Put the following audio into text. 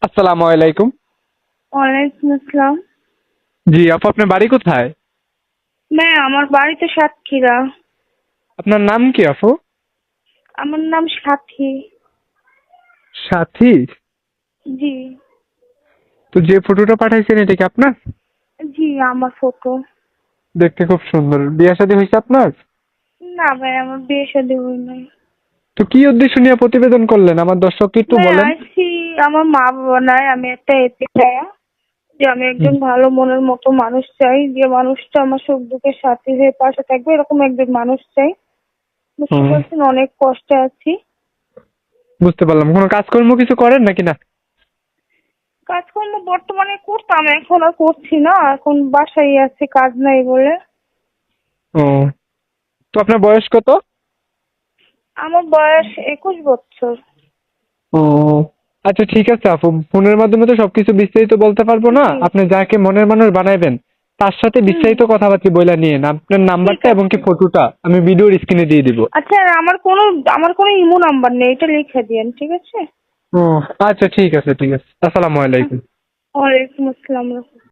আসসালামু আলাইকুম। ওয়ালাইকুম আসসালাম। জি আপু, আপনার বাড়ি কোথায়? আমার বাড়ি তো সাতক্ষীরা। আপনার নাম কি আপু? আমার নাম সাথী। সাথী? জি। তো যে ফটোটা পাঠাইছেন এটা কি আপনার? জি, আমার ফটো। দেখতে খুব সুন্দর। বিয়ে শাদী হয়েছে আপনার? না ভাই, আমার বিয়ে শাদী হয় নাই। তো কি উদ্দেশ্য নিয়ে প্রতিবেদন করলেন আমার দর্শককে একটু ভাই বলেন। আইছি, আমার মা বাবা নাই, আমি একটা এতে চাই যে আমি একজন ভালো মনের মতো মানুষ চাই, যে মানুষটা আমার সুখ দুঃখের সাথী হয়ে পাশে থাকবে, এরকম একজন মানুষ চাই। বুঝতে হুম, পারছেন, অনেক কষ্টে আছি। বুঝতে পারলাম। কোনো কাজকর্ম কিছু করেন নাকি না? কাজকর্ম বর্তমানে করতাম, এখন আর করছি না, এখন বাসায় আছি, কাজ নাই বলে। ও, তো আপনার বয়স কত? আমার বয়স 21 বছর। ও, আচ্ছা ঠিক আছে আপু, ফোনের মাধ্যমে তো সবকিছু বিস্তারিত বলতে পারবো না। জি। আপনি যাকে মনের মানুষ বানাইবেন তার সাথে হুম। বিস্তারিত কথাবার্তা বইলা নিয়েন। আপনার ঠিক নাম্বারটা এবং কি আছে। ফটোটা আমি ভিডিওর স্ক্রিনে দিয়ে দিব। আচ্ছা, আমার কোনো ইমো নাম্বার নেই, এটা লিখে দিয়েন, ঠিক আছে? ও, আচ্ছা ঠিক আছে ঠিক আছে। আসসালামু আলাইকুম। ওয়ালাইকুম আসসালাম।